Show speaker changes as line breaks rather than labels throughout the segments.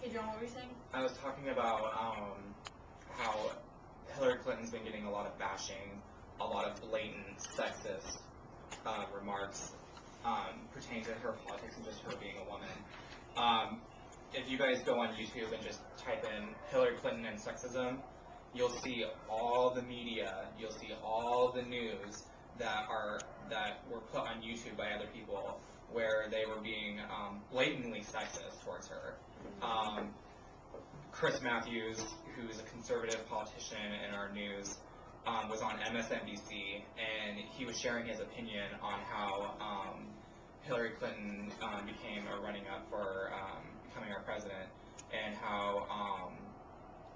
Hey John, what were you saying?
I was talking about how Hillary Clinton's been getting a lot of bashing, a lot of blatant sexist remarks pertaining to her politics and just her being a woman. If you guys go on YouTube and just type in Hillary Clinton and sexism, you'll see all the media, you'll see all the news that were put on YouTube by other people where they were being blatantly sexist towards her. Chris Matthews, who's a conservative politician in our news, was on MSNBC, and he was sharing his opinion on how Hillary Clinton became a running up for becoming our president, and how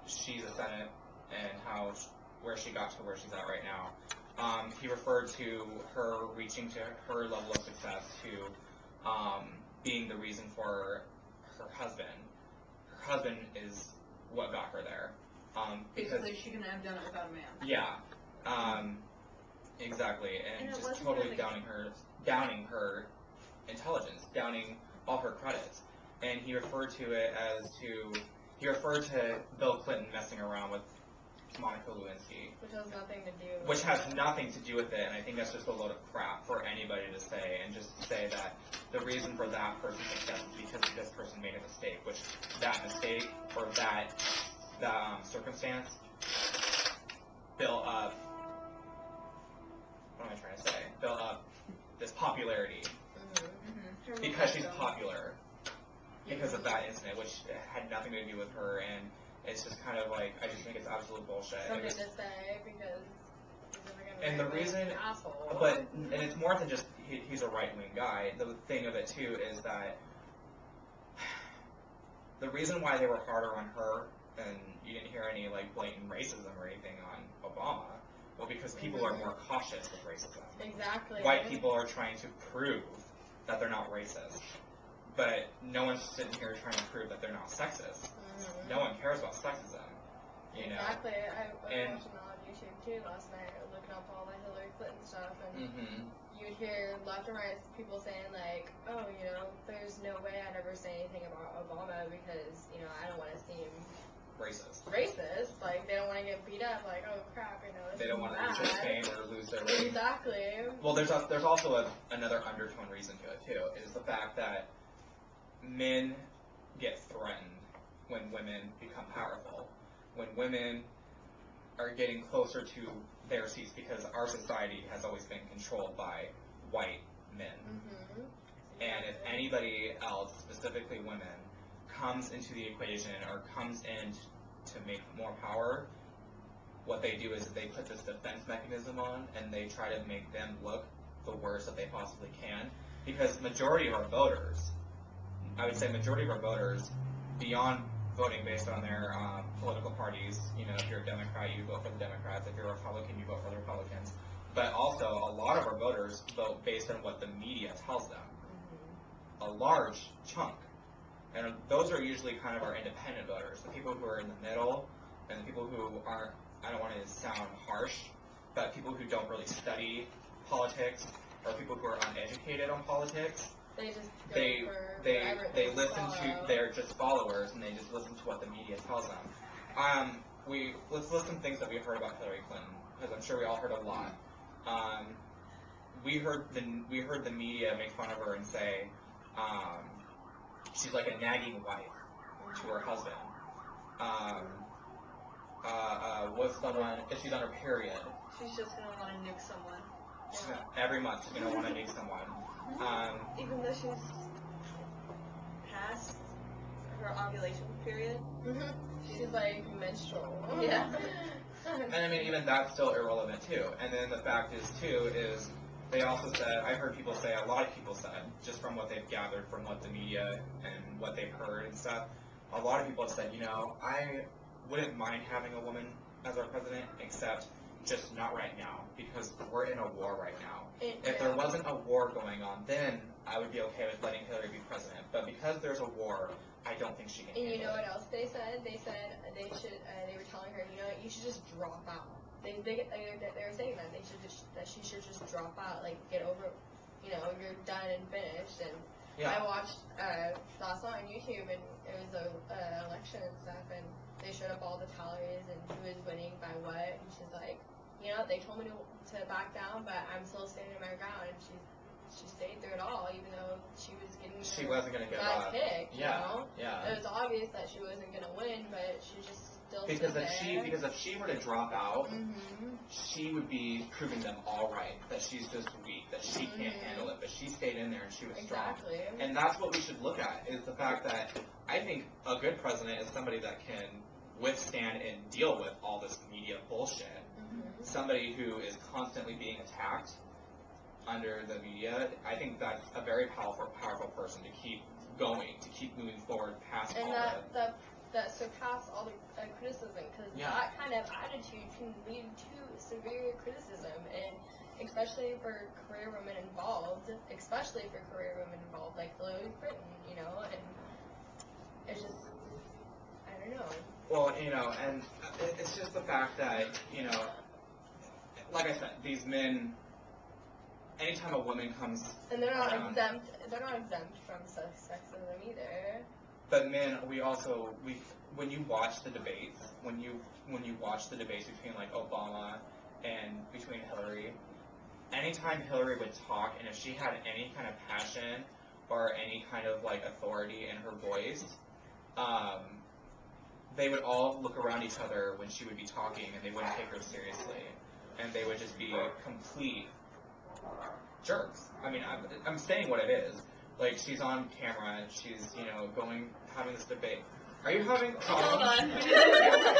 she's a Senate, and how where she got to where she's at right now. He referred to her reaching to her level of success to being the reason for her husband. Her husband is what got her there. Because
basically, she couldn't have done it without a man.
Yeah. Exactly. And just totally downing her intelligence, downing all her credits. And he referred to Bill Clinton messing around with Monica Lewinsky.
Which has nothing to do with
Which has nothing to do with it, and I think that's just a load of crap for anybody to say, and just say that the reason for that person's success is because this person made a mistake, which that mistake, or that circumstance, built up, what am I trying to say? Built up this popularity. Because she's popular. Because of that incident, which had nothing to do with her, and it's just kind of like, I just think it's absolute bullshit.
Something to say because
and the reason, and it's more than just he's a right-wing guy. The thing of it too is that the reason why they were harder on her, and you didn't hear any like blatant racism or anything on Obama, well, because people are more cautious with racism.
Exactly.
White people are trying to prove that they're not racist. But no one's sitting here trying to prove that they're not sexist. No one cares about sexism, you know.
Exactly. I was watching on YouTube too last night, looking up all the Hillary Clinton stuff, and you would hear left and right people saying like, "Oh, you know, there's no way I'd ever say anything about Obama because, you know, I don't want to seem
racist.
Like they don't want to get beat up. Like, oh crap, you know,
they don't want to lose their fame or lose their race.
Exactly.
Well, there's also another undertone reason to it too, is the fact that men get threatened when women become powerful, when women are getting closer to their seats, because our society has always been controlled by white men. And if anybody else, specifically women, comes into the equation or comes in to make more power, what they do is they put this defense mechanism on, and they try to make them look the worst that they possibly can, because majority of our voters, I would say majority of our voters, beyond voting based on their political parties, you know, if you're a Democrat, you vote for the Democrats, if you're a Republican, you vote for the Republicans, but also a lot of our voters vote based on what the media tells them. A large chunk. And those are usually kind of our independent voters, the people who are in the middle, and the people who aren't, I don't want to sound harsh, but people who don't really study politics, or people who are uneducated on politics. They listen to, they're just followers, and they just listen to what the media tells them. Let's list some things that we heard about Hillary Clinton, because I'm sure we all heard a lot. We heard the media make fun of her and say she's like a nagging wife to her husband. If she's on her period,
she's just gonna want to nuke someone.
Every month she's gonna want to nuke someone.
Even though she's past her ovulation period.
She's like menstrual.
Yeah.
And I mean, even that's still irrelevant too. And then the fact is too, is they also said, I heard people say, a lot of people said, just from what they've gathered from what the media and what they've heard and stuff, a lot of people have said, you know, I wouldn't mind having a woman as our president, except just not right now, because we're in a war right now. If there wasn't a war going on, then I would be okay with letting Hillary be president. But because there's a war, I don't think she can handle it.
And you know what else they said? They said they were telling her, you know, you should just drop out. They were saying that she should just drop out, like get over, you know, you're done and finished. And
Yeah.
I watched last night on YouTube, and it was a election and stuff, and they showed up all the tallies and who was winning by what, and she's like, they told me to back down, but I'm still standing my ground, and she stayed through it all, even though she was getting
she wasn't going to give up.
Pick,
Yeah.
It was obvious that she wasn't going to win, but she just still
because
stood there.
Because if she were to drop out,
mm-hmm.
she would be proving them all right, that she's just weak, that she can't handle it, but she stayed in there and she was strong.
Exactly.
And that's what we should look at, is the fact that I think a good president is somebody that can withstand and deal with all this media bullshit.
Mm-hmm.
Somebody who is constantly being attacked under the media. I think that's a very powerful person to keep going, to keep moving forward past
and
all
that surpass all the criticism, because that kind of attitude can lead to severe criticism, and especially for career women involved, like Hillary Clinton, and it's just, I don't know.
Well, and it's just the fact that, like I said, these men, anytime a woman comes
and they're not
around,
exempt from sexism either.
But men, when you watch the debates, when you watch the debates between like Obama and between Hillary, anytime Hillary would talk, and if she had any kind of passion or any kind of like authority in her voice, they would all look around each other when she would be talking, and they wouldn't take her seriously, and they would just be complete jerks. I mean, I'm saying what it is. Like, she's on camera, and she's, having this debate. Are you having problems?
Hold on.